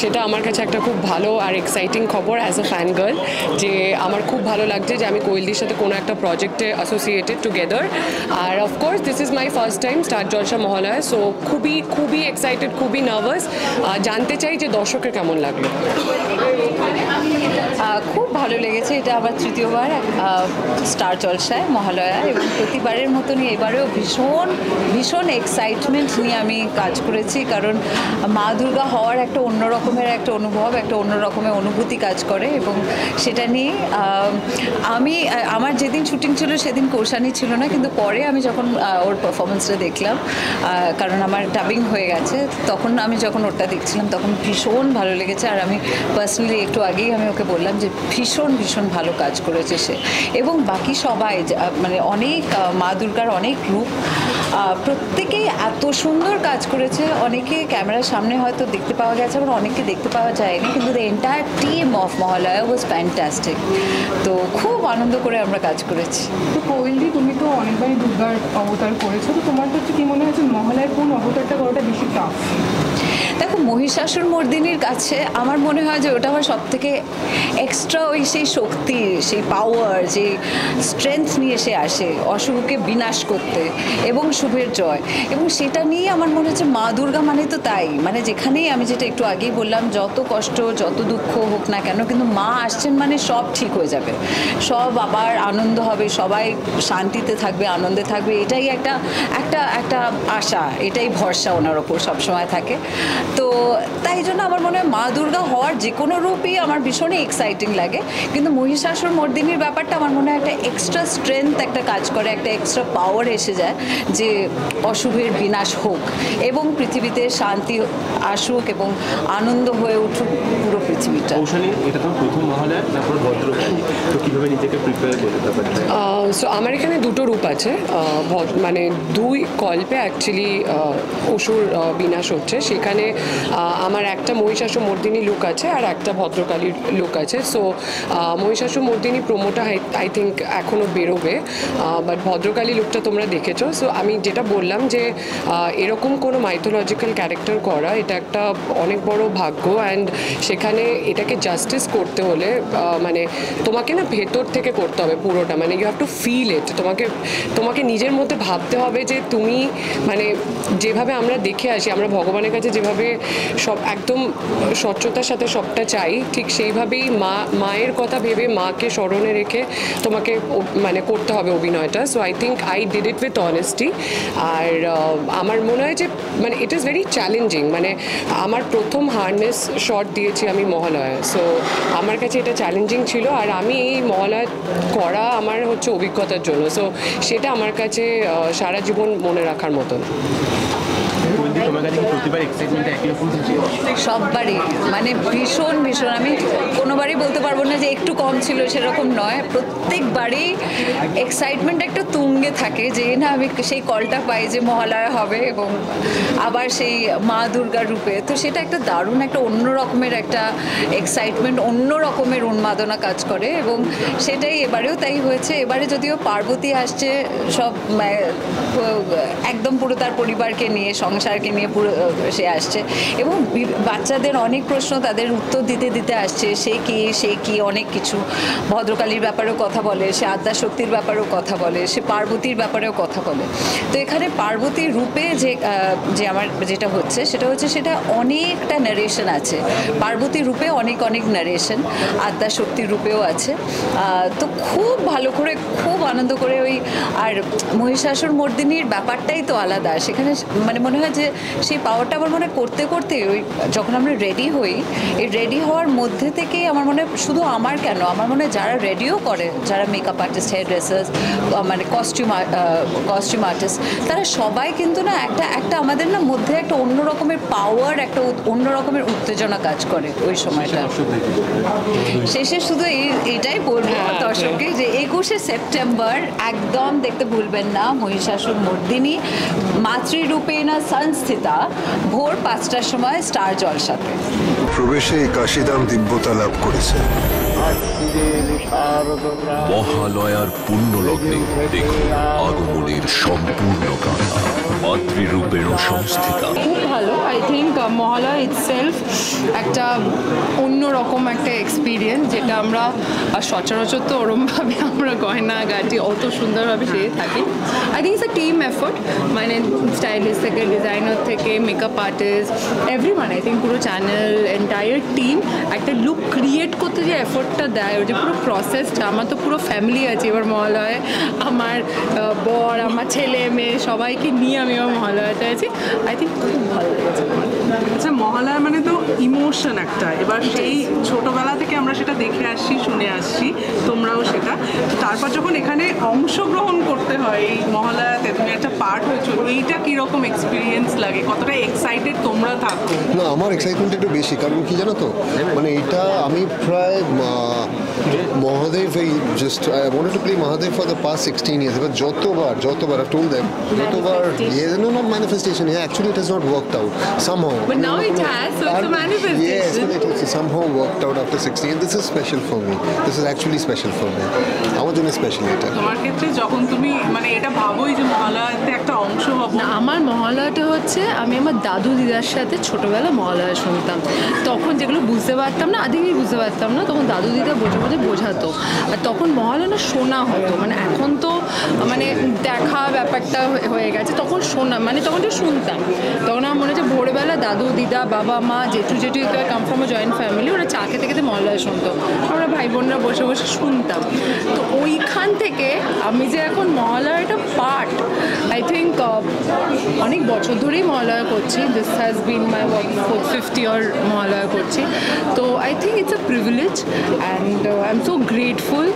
সেটা আমার কাছে একটা খুব ভালো আর এক্সাইটিং খবর অ্যাজ আ ফ্যান গার্ল, যে আমার খুব ভালো লাগছে যে আমি কোয়েলদির সাথে কোনো একটা প্রজেক্টে অ্যাসোসিয়েটেড টুগেদার। আর of course this is my first time Star Jalsha Mahalaya, so খুবই খুবই এক্সাইটেড, খুবই নার্ভাস। জানতে চাই যে দর্শকের কেমন লাগলো। খুব ভালো লেগেছে, এটা আমার তৃতীয়বার স্টার জলসায় মহালয়া, এবং প্রতিবারের মতনই এবারেও ভীষণ ভীষণ এক্সাইটমেন্ট নিয়ে আমি কাজ করেছি, কারণ মা দুর্গা হওয়ার একটা অন্য রকমের একটা অনুভব, একটা অন্য রকমের অনুভূতি কাজ করে, এবং সেটা নিয়ে আমার যেদিন শুটিং ছিল সেদিন কৌশানি ছিল না, কিন্তু পরে আমি যখন ওর পারফরমেন্সটা দেখলাম, কারণ আমার ডাবিং হয়ে গেছে, তখন আমি যখন ওটা দেখছিলাম তখন ভীষণ ভালো লেগেছে। আর আমি পার্সোনালি একটু আগেই আমি ওকে বললাম যে ভীষণ ভীষণ ভালো কাজ করেছে সে, এবং বাকি সবাই মানে অনেক মা দুর্গার অনেক রূপ, প্রত্যেকেই এত সুন্দর কাজ করেছে। অনেকে ক্যামেরার সামনে হয়তো দেখতে পাওয়া গেছে, আবার অনেককে দেখতে পাওয়া যায়নি, কিন্তু the entire team of Mahalaya was fantastic. তো খুব আনন্দ করে আমরা কাজ করেছি। তো কোয়েলদি, তুমি তো অনেকবারই দুর্গার অবতার করেছো, তো তোমার কাছে কি মনে হয়েছে মহালয়ার কোন অবতারটা করাটা বেশি টাফ? দেখো, মহিষাসুর মর্দিনীর কাছে আমার মনে হয় যে ওটা আমার সব থেকে এক্সট্রা, ওই সেই শক্তি, সেই পাওয়ার, যে স্ট্রেংথ নিয়ে সে আসে অশুভকে বিনাশ করতে এবং শুভের জয়, এবং সেটা নিয়ে আমার মনে হচ্ছে মা দুর্গা মানে তো তাই, মানে যেখানেই আমি যেটা একটু আগেই বললাম, যত কষ্ট যত দুঃখ হোক না কেন, কিন্তু মা আসছেন মানে সব ঠিক হয়ে যাবে, সব আবার আনন্দ হবে, সবাই শান্তিতে থাকবে, আনন্দে থাকবে, এটাই একটা একটা একটা আশা, এটাই ভরসা ওনার ওপর সবসময় থাকে। তো তাই জন্য আমার মনে হয় মা দুর্গা হওয়ার যে কোনো রূপই আমার ভীষণই এক্সাইটিং লাগে, কিন্তু মহিষাসুর মর্দিনীর ব্যাপারটা আমার মনে হয় একটা এক্সট্রা স্ট্রেংথ একটা কাজ করে, একটা এক্সট্রা পাওয়ার এসে যায়, যে অশুভের বিনাশ হোক এবং পৃথিবীতে শান্তি আসুক এবং আনন্দ হয়ে উঠুক পুরো পৃথিবীটা। এটা তো প্রথম মহালয়া, তারপর ভদ্রকালী, তো কিভাবে নিজেকে প্রিপেয়ার করতে ব্যাপারটা? সো আমার এখানে দুটো রূপ আছে, মানে দুই কল্পে অ্যাকচুয়ালি অসুর বিনাশ হচ্ছে, সেখানে আমার একটা মহিষাসুর মর্দিনী লুক আছে আর একটা ভদ্রকালীর লুক আছে। সো মহিষাসুর মর্দিনী প্রোমোটা আই থিঙ্ক এখনও বেরোবে, বাট ভদ্রকালী লুকটা তোমরা দেখেছো। সো আমি যেটা বললাম যে এরকম কোনো মাইথোলজিক্যাল ক্যারেক্টার করা, এটা একটা অনেক বড় ভাগ্য, অ্যান্ড সেখানে এটাকে জাস্টিস করতে হলে মানে তোমাকে না ভেতর থেকে করতে হবে পুরোটা, মানে you have to feel it, তোমাকে নিজের মধ্যে ভাবতে হবে যে তুমি মানে যেভাবে আমরা দেখে আসি, আমরা ভগবানের কাছে যেভাবে সব একদম স্বচ্ছতার সাথে সবটা চাই, ঠিক সেইভাবেই মায়ের কথা ভেবে মাকে স্মরণে রেখে তোমাকে মানে করতে হবে অভিনয়টা। So I think I did it with honesty. আর আমার মনে হয় যে মানে ইট ইজ ভেরি চ্যালেঞ্জিং, মানে আমার প্রথম হারনেস শট দিয়েছি আমি মহালয়া, সো আমার কাছে এটা চ্যালেঞ্জিং ছিল, আর আমি এই মহালয়া করা আমার হচ্ছে অভিজ্ঞতার জন্য, সো সেটা আমার কাছে সারা জীবন মনে রাখার মতন। সববারই মানে ভীষণ ভীষণ, আমি কোনোবারই বলতে পারবো না যে একটু কম ছিল, সেরকম নয়, প্রত্যেকবারই এক্সাইটমেন্ট একটা তুঙ্গে থাকে, যে না আমি সেই কলটা পাই যে মহালয়া হবে এবং আবার সেই মা দুর্গার রূপে, তো সেটা একটা দারুণ একটা অন্য রকমের একটা এক্সাইটমেন্ট, অন্য রকমের উন্মাদনা কাজ করে, এবং সেটাই এবারেও তাই হয়েছে। এবারে যদিও পার্বতী আসছে সব একদম পুরো তার পরিবারকে নিয়ে, সংসারকে নিয়ে পুরো সে আসছে, এবং বাচ্চাদের অনেক প্রশ্ন তাদের উত্তর দিতে দিতে আসছে, সে কি অনেক কিছু, ভদ্রকালীর ব্যাপারেও কথা বলে, সে আদ্যা শক্তির ব্যাপারেও কথা বলে, সে পার্বতীর ব্যাপারেও কথা বলে। তো এখানে পার্বতীর রূপে যে আমার যেটা হচ্ছে সেটা অনেকটা ন্যারেশন আছে, পার্বতীর রূপে অনেক অনেক ন্যারেশন, আদ্যা শক্তির রূপেও আছে। তো খুব ভালো করে, খুব আনন্দ করে ওই, আর মহিষাসুর মর্দিনীর ব্যাপারটাই তো আলাদা, সেখানে মানে মনে হয় যে সেই পাওয়ারটা আমার মনে করতে করতে ওই যখন আমরা রেডি হই, এই রেডি হওয়ার মধ্যে থেকেই আমার মনে শুধু আমার কেন, আমার মনে যারা রেডিও করে, যারা মেকআপ আর্টিস্ট, হেয়ার ড্রেসার্স, মানে কস্টিউম আর্টিস্ট, তারা সবাই কিন্তু না একটা আমাদের না মধ্যে একটা অন্য রকমের পাওয়ার, একটা অন্য রকমের উত্তেজনা কাজ করে ওই সময়টা। শেষে শুধু এইটাই বলবো দর্শককে যে 21শে সেপ্টেম্বর একদম দেখতে ভুলবেন না মহিষাসুর মর্দিনী মাতৃরূপেণা সংস্থিতা, ভোর 5টার সময় স্টার জলসাতে। প্রবেশে কাশিদাম দিব্যতা লাভ করেছে। মহালয়ার পুণ্য লগ্নে দেখুন আগমনের সম্পূর্ণ গাথা, মাতৃরূপেণ সংস্থিতা। খুব ভালো, আই থিঙ্ক মহালয়া ইটসেলফ একটা অন্যরকম একটা এক্সপিরিয়েন্স, যেটা আমরা সচরাচর তো ওরমভাবে আমরা গয়না গাটি অত সুন্দরভাবে সেরে থাকি। I think it's a team effort, মানে স্টাইলিস্ট থেকে ডিজাইনার থেকে makeup artist everyone, I think পুরো চ্যানেল এন্টায়ার টিম একটা লুক ক্রিয়েট করতে যে এফোর্টটা দেয়, ওই যে পুরো প্রসেসটা। আমার তো পুরো ফ্যামিলি আছে এবার মহালয়ায়, আমার বর, আমার ছেলে মেয়ে সবাইকে নিয়ে আমি এবার মহালয়াতে আছি। আই থিঙ্ক খুব ভালো লেগেছে। আচ্ছা, মহালয়া মানে তো ইমোশন একটা, এবার সেই ছোটবেলা থেকে আমরা সেটা দেখে আসছি, শুনে আসছি, তোমরাও সেটা। তারপর যখন এখানে অংশগ্রহণ করতে হয় এই মহালয়াতে, তুমি একটা পার্ট হয়েছো, এইটা কীরকম এক্সপিরিয়েন্স লাগে, কতটা এক্সাইটেড তোমরা থাকো? না, আমার এক্সাইটমেন্ট একটু বেশি, কারণ কি জানো তো, মানে এটা আমি প্রায় মহাদেব, এই just I wanted to play Mahadev for the past 16 years, এবার যতবার আই টোল্ড দেম, যতবার no, not manifestation, yeah, actually it has not worked out somehow, But now it has, so it's a manifestation. yes, but it has somehow worked out after 16 years. This is special for me, this is actually special for me, আমার জন্য special এটা। তোমার ক্ষেত্রে যখন তুমি মানে এটা ভাবোই যে মহালয়াতে একটা অংশ হবো? না, আমার মহালয়াটা হচ্ছে আমি আমার দাদু দিদার সাথে ছোটোবেলা মহালয়া শুনতাম, তখন যেগুলো বুঝতে পারতাম না, আদিকেই বুঝতে পারতাম না, তখন দাদু দিদা বোঝাতো, আর তখন মহালয়া না শোনা হতো, মানে এখন তো মানে দেখা ব্যাপারটা হয়ে গেছে, তখন শোনা মানে তখন তো শুনতাম। তখন আমার মনে হচ্ছে ভোরবেলা দাদু দিদা বাবা মা জেঠু come from a joint family, ওরা চা খেতে খেতে মহালয়া শুনতো, আমরা ভাই বোনরা বসে বসে শুনতাম। তো ওইখান থেকে আমি যে এখন মহালয়ার একটা পার্ট, আই থিঙ্ক অনেক বছর ধরেই মহালয়া করছি, দিস হ্যাজ বিন মাই 50 ইয়ার মহালয়া করছি। তো I think it's a privilege and I am so grateful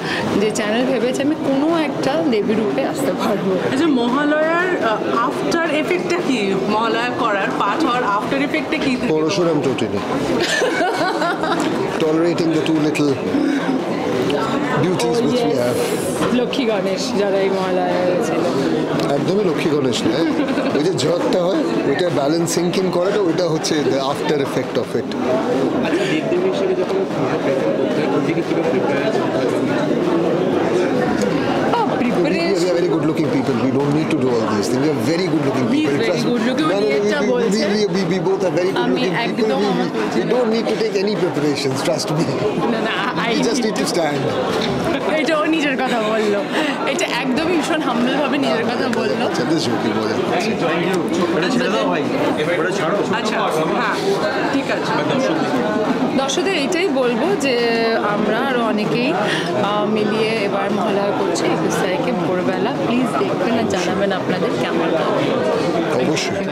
যে চ্যানেল ভেবেছে আমি কোনো একটা দেবী রূপে আসতে পারবো। আচ্ছা, মহালয়ার আফটার এফেক্টটা কি? মহালয়া করার পাঠ হওয়ার আফটার এফেক্টটা কি থাকে? Parashuram টোটেনি tolerating the two little beauties which we have. Lakshmi Ganesh যারা এই মহালয়া হয়েছিল, একদমই লক্ষ্মী গণেশ না, ওই যে ঝড়টা হয় ওইটা ব্যালেন্সিং কিন করাটা, ওইটা হচ্ছে the after effect of it. আচ্ছা, দেবদেবী হিসেবে যখন প্রেজেন্ট করতে হয়, কোন দিকে কীভাবে prepare We are very good looking people. We don't need to do all these things. We are very good looking people. He's very good looking. We both are very good looking people. We don't need to take any preparations. Trust me. না We just need to stand. এটাও নিজের কথা বললো, এটা একদমই ভীষণ হাম্বলভাবে নিজের কথা বললো। আচ্ছা, this joking মজা। আচ্ছা, হ্যাঁ, ঠিক আছে। দর্শকদের এইটাই বলবো যে আমরা আরও অনেকেই মিলিয়ে এবার মহালয়া করছি 21 তারিখে ভোরবেলা। প্লিজ দেখবেন আর জানাবেন আপনাদের কেমন লাগে। অবশ্যই।